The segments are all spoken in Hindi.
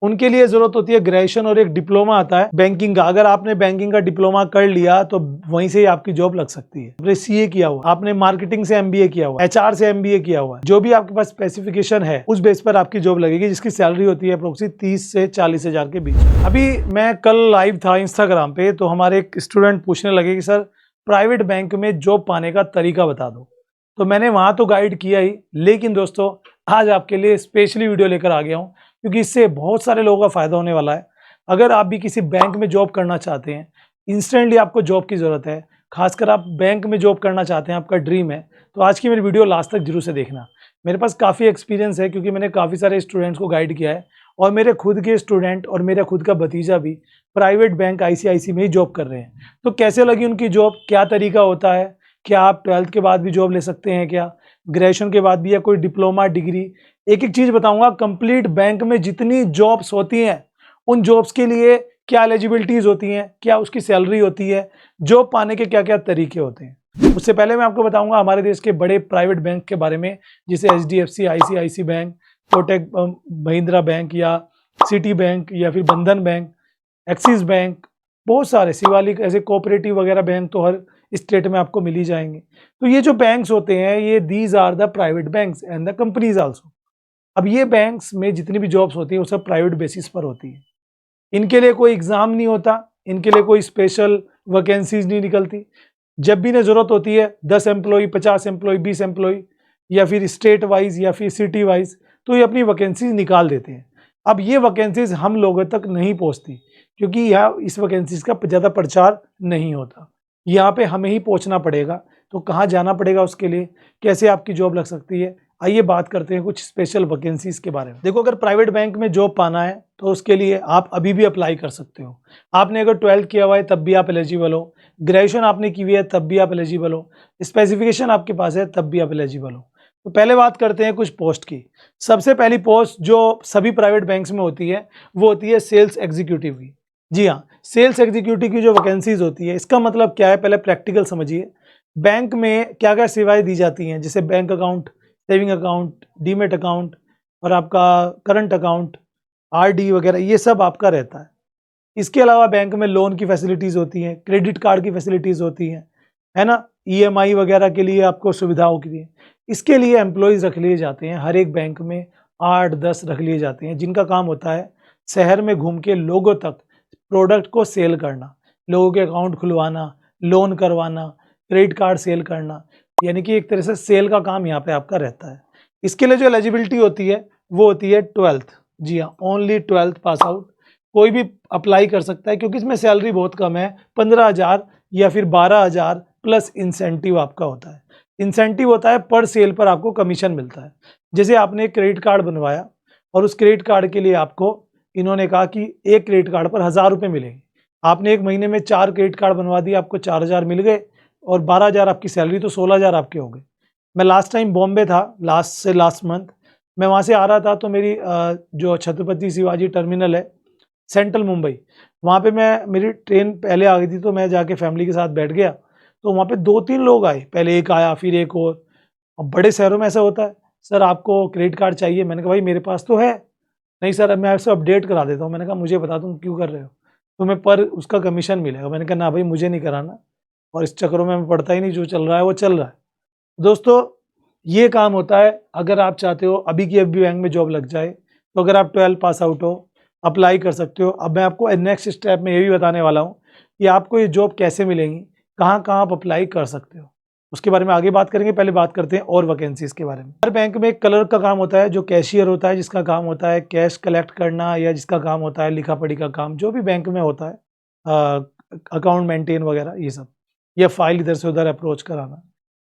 उनके लिए जरूरत होती है ग्रेजुएशन और एक डिप्लोमा आता है बैंकिंग का। अगर आपने बैंकिंग का डिप्लोमा कर लिया तो वहीं से ही आपकी जॉब लग सकती है। आपने सीए किया हुआ, आपने मार्केटिंग से एमबीए किया हुआ, एचआर से एमबीए किया हुआ, जो भी आपके पास स्पेसिफिकेशन है उस बेस पर आपकी जॉब लगेगी, जिसकी सैलरी होती है अप्रोक्सीमेट 30 से 40 हजार के बीच। अभी मैं कल लाइव था इंस्टाग्राम पे, तो हमारे एक स्टूडेंट पूछने लगे कि सर प्राइवेट बैंक में जॉब पाने का तरीका बता दो। तो मैंने वहां तो गाइड किया ही, लेकिन दोस्तों आज आपके लिए स्पेशली वीडियो लेकर आ गया हूं, क्योंकि इससे बहुत सारे लोगों का फायदा होने वाला है। अगर आप भी किसी बैंक में जॉब करना चाहते हैं, इंस्टेंटली आपको जॉब की जरूरत है, खासकर आप बैंक में जॉब करना चाहते हैं, आपका ड्रीम है, तो आज की मेरी वीडियो लास्ट तक जरूर से देखना। मेरे पास काफ़ी एक्सपीरियंस है, क्योंकि मैंने काफ़ी सारे स्टूडेंट्स को गाइड किया है, और मेरे खुद के स्टूडेंट और मेरा खुद का भतीजा भी प्राइवेट बैंक आईसीआईसी में ही जॉब कर रहे हैं। तो कैसे लगी उनकी जॉब, क्या तरीका होता है, क्या आप 12th के बाद भी जॉब ले सकते हैं, क्या ग्रेजुएशन के बाद भी, या कोई डिप्लोमा डिग्री, एक एक चीज बताऊंगा। कंप्लीट बैंक में जितनी जॉब्स होती हैं उन जॉब्स के लिए क्या एलिजिबिलिटीज होती हैं, क्या उसकी सैलरी होती है, जॉब पाने के क्या क्या तरीके होते हैं। उससे पहले मैं आपको बताऊंगा हमारे देश के बड़े प्राइवेट बैंक के बारे में, जैसे HDFC, ICICI bank, Kotak Mahindra bank, या सिटी बैंक, या फिर बंधन बैंक, एक्सिस बैंक, बहुत सारे शिवालिक, ऐसे कोऑपरेटिव वगैरह बैंक तो हर स्टेट में आपको मिल ही जाएंगे। तो ये जो बैंक्स होते हैं, ये these are the private banks and the companies also. अब ये बैंक्स में जितनी भी जॉब्स होती है वो सब प्राइवेट बेसिस पर होती है। इनके लिए कोई एग्जाम नहीं होता, इनके लिए कोई स्पेशल वैकेंसीज नहीं निकलती। जब भी इन्हें जरूरत होती है 10 एम्प्लॉय, 50 एम्प्लॉय, 20 एम्प्लॉय, या फिर स्टेट वाइज या फिर सिटी वाइज, तो ये अपनी वैकेंसीज निकाल देते हैं। अब ये वैकेंसीज हम लोगों तक नहीं पहुंचती, क्योंकि यहाँ इस वैकेंसीज का ज़्यादा प्रचार नहीं होता। यहाँ पे हमें ही पहुंचना पड़ेगा। तो कहाँ जाना पड़ेगा उसके लिए, कैसे आपकी जॉब लग सकती है, आइए बात करते हैं कुछ स्पेशल वैकेंसीज के बारे में। देखो, अगर प्राइवेट बैंक में जॉब पाना है तो उसके लिए आप अभी भी अप्लाई कर सकते हो। आपने अगर 12th किया हुआ है तब भी आप एलिजिबल हो, ग्रेजुएशन आपने की हुई है तब भी आप एलिजिबल हो, स्पेसिफिकेशन आपके पास है तब भी आप एलिजिबल हो। तो पहले बात करते हैं कुछ पोस्ट की। सबसे पहली पोस्ट जो सभी प्राइवेट बैंक्स में होती है वो होती है सेल्स एग्जीक्यूटिव की। जी हाँ, सेल्स एग्जीक्यूटिव की जो वैकेंसीज होती है, इसका मतलब क्या है, पहले प्रैक्टिकल समझिए। बैंक में क्या क्या सेवाएं दी जाती हैं, जैसे bank account, saving account, demat account, और आपका करंट अकाउंट, आरडी वगैरह, ये सब आपका रहता है। इसके अलावा बैंक में लोन की फैसिलिटीज़ होती हैं, क्रेडिट कार्ड की फैसिलिटीज़ होती हैं, है ना, ईएमआई वगैरह के लिए आपको सुविधाओं के लिए। इसके लिए एम्प्लॉयज़ रख लिए जाते हैं, हर एक बैंक में 8-10 रख लिए जाते हैं, जिनका काम होता है शहर में घूम के लोगों तक प्रोडक्ट को सेल करना, लोगों के अकाउंट खुलवाना, लोन करवाना, क्रेडिट कार्ड सेल करना, यानी कि एक तरह से सेल का काम यहाँ पे आपका रहता है। इसके लिए जो एलिजिबिलिटी होती है वो होती है 12th। जी हाँ, ओनली 12th पास आउट कोई भी अप्लाई कर सकता है, क्योंकि इसमें सैलरी बहुत कम है, 15,000 या फिर 12,000 प्लस इंसेंटिव आपका होता है। इंसेंटिव होता है पर सेल पर आपको कमीशन मिलता है। जैसे आपने एक क्रेडिट कार्ड बनवाया और उस क्रेडिट कार्ड के लिए आपको इन्होंने कहा कि एक क्रेडिट कार्ड पर 1,000 रुपये मिलेंगे। आपने एक महीने में 4 क्रेडिट कार्ड बनवा दिए, आपको 4,000 मिल गए, और 12,000 आपकी सैलरी, तो 16,000 आपके हो गए। मैं लास्ट टाइम बॉम्बे था, लास्ट मंथ मैं वहाँ से आ रहा था, तो मेरी जो छत्रपति शिवाजी टर्मिनल है सेंट्रल मुंबई, वहाँ पे मेरी ट्रेन पहले आ गई थी, तो मैं जाके फैमिली के साथ बैठ गया। तो वहाँ पे 2-3 लोग आए, पहले एक आया फिर एक और बड़े शहरों में ऐसा होता है, सर आपको क्रेडिट कार्ड चाहिए? मैंने कहा भाई मेरे पास तो है। नहीं सर, अब मैं आपसे अपडेट करा देता हूँ। मैंने कहा मुझे बता दूँ क्यों कर रहे हो, तुम्हें पर उसका कमीशन मिलेगा। मैंने कहा ना भाई, मुझे नहीं कराना, और इस चक्करों में मैं पढ़ता ही नहीं, जो चल रहा है वो चल रहा है। दोस्तों, ये काम होता है अगर आप चाहते हो अभी की अभी बैंक में जॉब लग जाए, तो अगर आप 12 पास आउट हो अप्लाई कर सकते हो। अब मैं आपको नेक्स्ट स्टेप में ये भी बताने वाला हूँ कि आपको ये जॉब कैसे मिलेंगी, कहाँ कहाँ आप अप्लाई कर सकते हो, उसके बारे में आगे बात करेंगे। पहले बात करते हैं और वैकेंसीज के बारे में। हर बैंक में एक क्लर्क का काम होता है, जो कैशियर होता है, जिसका काम होता है कैश कलेक्ट करना, या जिसका काम होता है लिखा पढ़ी का काम, जो भी बैंक में होता है, अकाउंट मेंटेन वगैरह, ये सब, या फाइल इधर से उधर अप्रोच कराना।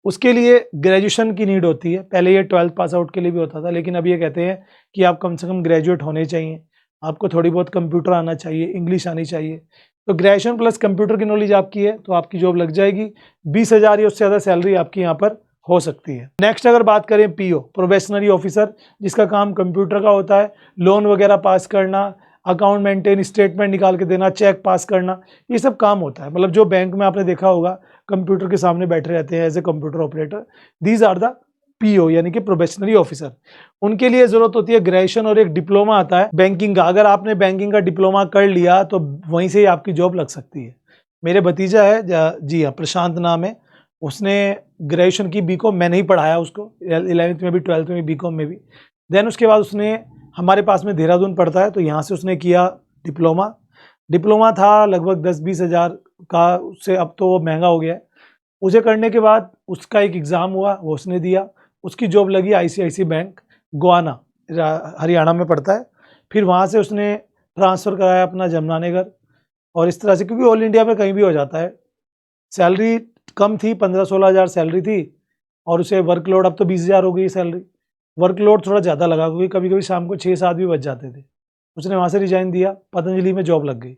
उसके लिए ग्रेजुएशन की नीड होती है। पहले ये 12th पास आउट के लिए भी होता था, लेकिन अब ये कहते हैं कि आप कम से कम ग्रेजुएट होने चाहिए, आपको थोड़ी बहुत कंप्यूटर आना चाहिए, इंग्लिश आनी चाहिए। तो ग्रेजुएशन प्लस कंप्यूटर की नॉलेज आपकी है तो आपकी जॉब लग जाएगी। 20,000 या उससे ज़्यादा सैलरी आपकी यहाँ पर हो सकती है। नेक्स्ट अगर बात करें पीओ, प्रोबेशनरी ऑफिसर, जिसका काम कंप्यूटर का होता है, लोन वगैरह पास करना, अकाउंट मेंटेन, स्टेटमेंट निकाल के देना, चेक पास करना, ये सब काम होता है। मतलब जो बैंक में आपने देखा होगा कंप्यूटर के सामने बैठे रहते हैं as a computer operator, these are the PO यानी कि प्रोबेशनरी ऑफिसर, उनके लिए जरूरत होती है ग्रेजुएशन और एक डिप्लोमा आता है बैंकिंग का। अगर आपने बैंकिंग का डिप्लोमा कर लिया तो वहीं से ही आपकी जॉब लग सकती है। मेरे भतीजा है, जी हाँ, प्रशांत नाम है, उसने ग्रेजुएशन की बीकॉम, मैंने ही पढ़ाया उसको 11th में भी 12th में भी बीकॉम में भी। देन उसके बाद उसने हमारे पास में देहरादून पड़ता है तो यहाँ से उसने किया डिप्लोमा। डिप्लोमा था लगभग 10-20 हज़ार का, उससे अब तो वो महंगा हो गया है। उसे करने के बाद उसका एक एग्ज़ाम हुआ, वो उसने दिया, उसकी जॉब लगी आईसीआईसी बैंक गोवाना, हरियाणा में पड़ता है। फिर वहाँ से उसने ट्रांसफ़र कराया अपना जमुनानगर, और इस तरह से, क्योंकि ऑल इंडिया में कहीं भी हो जाता है। सैलरी कम थी, 15-16 हज़ार सैलरी थी, और उसे वर्कलोड, अब तो 20 हज़ार हो गई सैलरी, वर्कलोड थोड़ा ज़्यादा लगा क्योंकि कभी कभी शाम को 6-7 भी बज जाते थे। उसने वहाँ से रिजाइन दिया, पतंजलि में जॉब लग गई,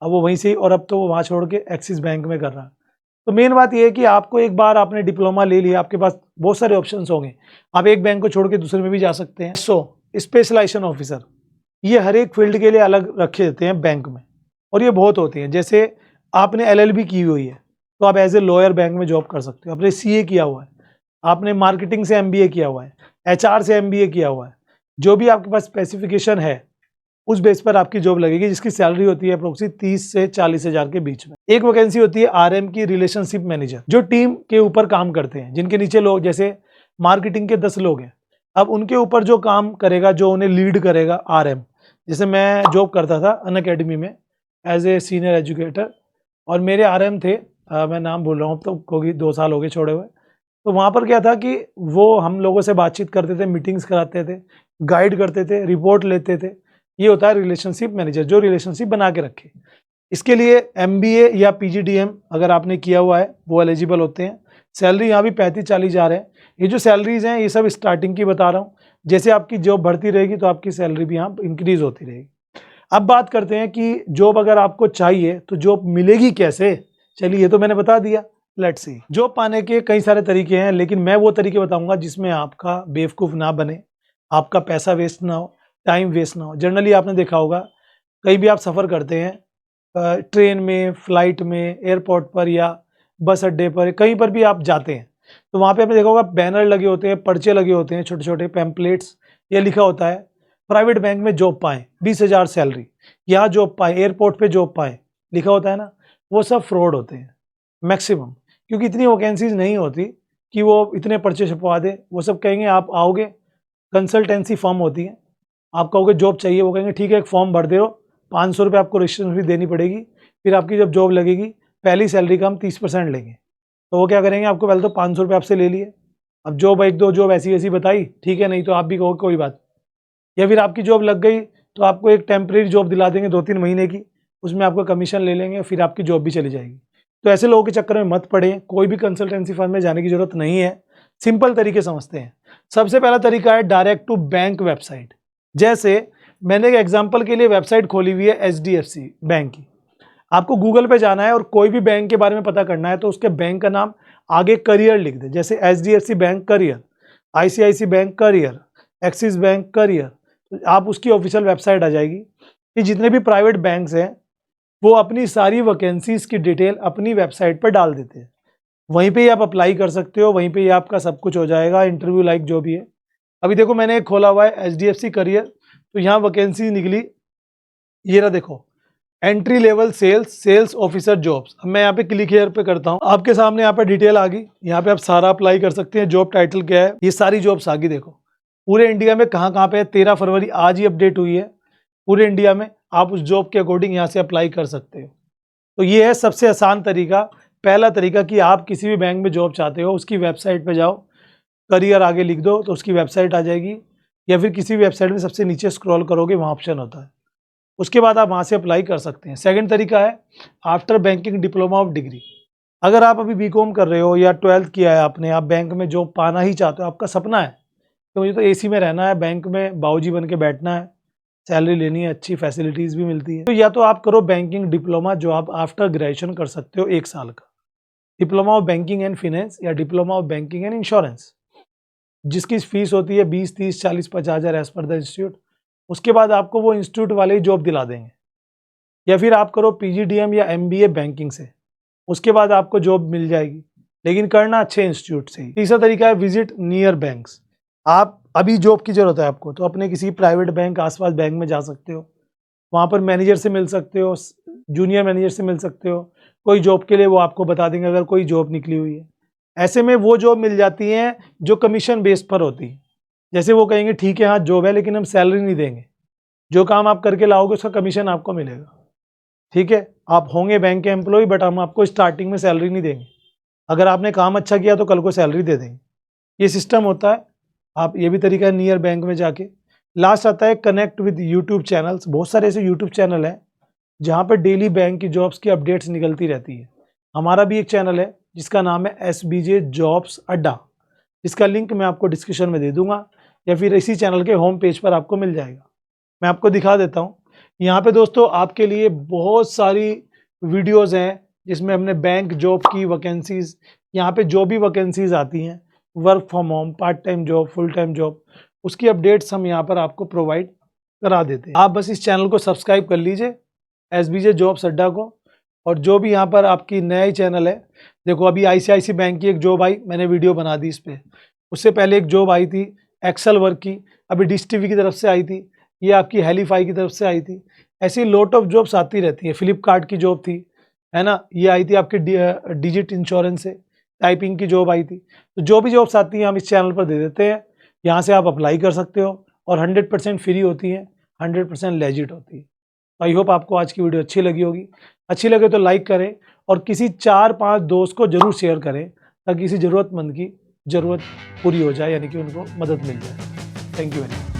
अब वो वहीं से ही, और अब तो वो वहाँ छोड़ के एक्सिस बैंक में कर रहा है। तो मेन बात ये है कि आपको एक बार आपने डिप्लोमा ले लिया, आपके पास बहुत सारे ऑप्शंस होंगे, आप एक बैंक को छोड़ के दूसरे में भी जा सकते हैं। स्पेशलाइजेशन ऑफिसर, ये हर एक फील्ड के लिए अलग रखे देते हैं बैंक में, और ये बहुत होती हैं। जैसे आपने एलएलबी की हुई है तो आप एज ए लॉयर बैंक में जॉब कर सकते हो, आपने सीए किया हुआ है, आपने मार्केटिंग से एमबीए किया हुआ है, एचआर से एमबीए किया हुआ है, जो भी आपके पास स्पेसिफिकेशन है उस बेस पर आपकी जॉब लगेगी, जिसकी सैलरी होती है अप्रोक्सीमेट 30 से 40 हज़ार के बीच में। एक वैकेंसी होती है आरएम की, रिलेशनशिप मैनेजर, जो टीम के ऊपर काम करते हैं, जिनके नीचे लोग, जैसे मार्केटिंग के 10 लोग हैं, अब उनके ऊपर जो काम करेगा, जो उन्हें लीड करेगा, आरएम। जैसे मैं जॉब करता था अनअकैडमी में एज ए सीनियर एजुकेटर, और मेरे आरएम थे, मैं नाम भूल रहा हूँ, तो क्योंकि 2 साल हो गए छोड़े हुए। तो वहाँ पर क्या था कि वो हम लोगों से बातचीत करते थे, मीटिंग्स कराते थे, गाइड करते थे, रिपोर्ट लेते थे। ये होता है रिलेशनशिप मैनेजर, जो रिलेशनशिप बना के रखे। इसके लिए एमबीए या पीजीडीएम अगर आपने किया हुआ है वो एलिजिबल होते हैं। सैलरी यहाँ भी 35-40 हज़ार है। ये जो सैलरीज हैं ये सब स्टार्टिंग की बता रहा हूँ, जैसे आपकी जॉब बढ़ती रहेगी तो आपकी सैलरी भी यहाँ इंक्रीज होती रहेगी। अब बात करते हैं कि जॉब अगर आपको चाहिए तो जॉब मिलेगी कैसे। चलिए, ये तो मैंने बता दिया, लेट्स सी। जॉब पाने के कई सारे तरीके हैं, लेकिन मैं वो तरीके बताऊंगा जिसमें आपका बेवकूफ़ ना बने, आपका पैसा वेस्ट ना हो, टाइम वेस्ट ना हो। जनरली आपने देखा होगा, कहीं भी आप सफ़र करते हैं, ट्रेन में, फ्लाइट में, एयरपोर्ट पर या बस अड्डे पर, कहीं पर भी आप जाते हैं तो वहाँ पे आपने देखा होगा बैनर लगे होते हैं, पर्चे लगे होते हैं, छोटे छोटे पैम्पलेट्स, ये लिखा होता है प्राइवेट बैंक में जॉब पाएँ, 20 हज़ार सैलरी, यहाँ जॉब पाएँ, एयरपोर्ट पे जॉब पाएँ, लिखा होता है ना। वो सब फ्रॉड होते हैं मैक्सिमम, क्योंकि इतनी वैकेंसीज नहीं होती कि वो इतने पर्चे छपवा दे। वो सब कहेंगे आप आओगे, कंसल्टेंसी फर्म होती है, आप कहोगे जॉब चाहिए, वो कहेंगे ठीक है एक फॉर्म भर दे हो, 500 रुपये आपको रजिस्ट्रेशन फीस देनी पड़ेगी, फिर आपकी जब जॉब लगेगी पहली सैलरी का हम 30% लेंगे। तो वो क्या करेंगे, आपको पहले तो 500 रुपये आपसे ले लिए, अब जॉब 1-2 जॉब ऐसी वैसी बताई, ठीक है, नहीं तो आप भी कहोगे कोई बात, या फिर आपकी जॉब लग गई तो आपको एक टेम्परेरी जॉब दिला देंगे 2-3 महीने की, उसमें आपको कमीशन ले लेंगे, फिर आपकी जॉब भी चली जाएगी। तो ऐसे लोगों के चक्कर में मत पड़े, कोई भी कंसल्टेंसी फर्म में जाने की जरूरत नहीं है। सिंपल तरीके समझते हैं। सबसे पहला तरीका है डायरेक्ट टू बैंक वेबसाइट। जैसे मैंने एक एग्जांपल के लिए वेबसाइट खोली हुई है एचडीएफसी बैंक की, आपको गूगल पे जाना है और कोई भी बैंक के बारे में पता करना है तो उसके बैंक का नाम आगे करियर लिख दे, जैसे HDFC bank career, ICICI bank career, Axis bank career, तो आप उसकी ऑफिशियल वेबसाइट आ जाएगी कि जितने भी प्राइवेट बैंक्स हैं वो अपनी सारी वैकेंसीज की डिटेल अपनी वेबसाइट पर डाल देते हैं। वहीं पे ही आप अप्लाई कर सकते हो, वहीं पे ही आपका सब कुछ हो जाएगा, इंटरव्यू लाइक जो भी है। अभी देखो मैंने एक खोला हुआ है एचडीएफसी करियर, तो यहाँ वैकेंसी निकली, ये रहा देखो, entry level sales officer jobs. अब मैं यहाँ पे क्लिक हियर पे करता हूँ, आपके सामने यहाँ पे डिटेल आ गई, यहाँ पे आप सारा अप्लाई कर सकते हैं। जॉब टाइटल क्या है, ये सारी जॉब्स आ गई। देखो पूरे इंडिया में कहाँ पे है, 13 फरवरी आज ही अपडेट हुई है। पूरे इंडिया में आप उस जॉब के अकॉर्डिंग यहाँ से अप्लाई कर सकते हो। तो ये है सबसे आसान तरीका, पहला तरीका कि आप किसी भी बैंक में जॉब चाहते हो, उसकी वेबसाइट पे जाओ, करियर आगे लिख दो तो उसकी वेबसाइट आ जाएगी, या फिर किसी भी वेबसाइट में सबसे नीचे स्क्रॉल करोगे वहाँ ऑप्शन होता है, उसके बाद आप वहाँ से अप्लाई कर सकते हैं। सेकंड तरीका है after banking diploma of degree. अगर आप अभी बीकॉम कर रहे हो या 12th किया है आपने, आप बैंक में जॉब पाना ही चाहते हो, आपका सपना है तो मुझे तो एसी में रहना है, बैंक में बाबूजी बन के बैठना है, सैलरी लेनी है, अच्छी फैसिलिटीज़ भी मिलती है, तो या तो आप करो बैंकिंग डिप्लोमा, जो आप आफ्टर ग्रेजुएशन कर सकते हो 1 साल का, diploma of banking and finance या diploma of banking and insurance, जिसकी फीस होती है 20, 30, 40, 50 हज़ार एज पर द इंस्टीट्यूट। उसके बाद आपको वो इंस्टीट्यूट वाले ही जॉब दिला देंगे। या फिर आप करो पीजीडीएम या एमबीए बैंकिंग से, उसके बाद आपको जॉब मिल जाएगी। लेकिन करना अच्छे इंस्टीट्यूट से ही। तीसरा तरीका है विजिट नियर बैंक्स। आप अभी जॉब की जरूरत है आपको, तो अपने किसी प्राइवेट बैंक, आसपास बैंक में जा सकते हो, वहाँ पर मैनेजर से मिल सकते हो, जूनियर मैनेजर से मिल सकते हो, कोई जॉब के लिए वो आपको बता देंगे अगर कोई जॉब निकली हुई है। ऐसे में वो जॉब मिल जाती है जो कमीशन बेस पर होती है। जैसे वो कहेंगे ठीक है हाँ जॉब है लेकिन हम सैलरी नहीं देंगे, जो काम आप करके लाओगे उसका कमीशन आपको मिलेगा, ठीक है। आप होंगे बैंक के एम्प्लॉय बट हम आपको स्टार्टिंग में सैलरी नहीं देंगे, अगर आपने काम अच्छा किया तो कल को सैलरी दे देंगे। ये सिस्टम होता है। आप ये भी तरीका है नियर बैंक में जाके। लास्ट आता है कनेक्ट विद यूट्यूब चैनल्स। बहुत सारे ऐसे यूट्यूब चैनल हैं जहाँ पर डेली बैंक की जॉब्स की अपडेट्स निकलती रहती है। हमारा भी एक चैनल है जिसका नाम है SBJ जॉब्स अड्डा, इसका लिंक मैं आपको डिस्क्रिप्शन में दे दूंगा या फिर इसी चैनल के होम पेज पर आपको मिल जाएगा। मैं आपको दिखा देता हूँ। यहाँ पे दोस्तों आपके लिए बहुत सारी वीडियोस हैं जिसमें हमने बैंक जॉब की वैकेंसीज, यहाँ पे जो भी वैकेंसीज आती हैं, work from home, part time job, full time job, उसकी अपडेट्स हम यहाँ पर आपको प्रोवाइड करा देते हैं। आप बस इस चैनल को सब्सक्राइब कर लीजिए, SBJ जॉब्स अड्डा को। और जो भी यहाँ पर आपकी नया ही चैनल है, देखो अभी ICICI बैंक की एक जॉब आई, मैंने वीडियो बना दी इस पर। उससे पहले एक जॉब आई थी एक्सेल वर्क की, अभी डिश टीवी की तरफ से आई थी, ये आपकी हेलीफाई की तरफ से आई थी। ऐसी लॉट ऑफ जॉब्स आती रहती है। फ्लिपकार्ट की जॉब थी, है ना, ये आई थी आपकी डिजिट इंश्योरेंस से, टाइपिंग की जॉब आई थी। तो जो भी जॉब्स आती हैं हम इस चैनल पर दे देते हैं, यहाँ से आप अप्लाई कर सकते हो और 100% फ्री होती है, 100% लेजिट होती है। आई होप आपको आज की वीडियो अच्छी लगी होगी। अच्छी लगे तो लाइक करें और किसी 4-5 दोस्त को जरूर शेयर करें ताकि किसी ज़रूरतमंद की ज़रूरत पूरी हो जाए, यानी कि उनको मदद मिल जाए। Thank you very much.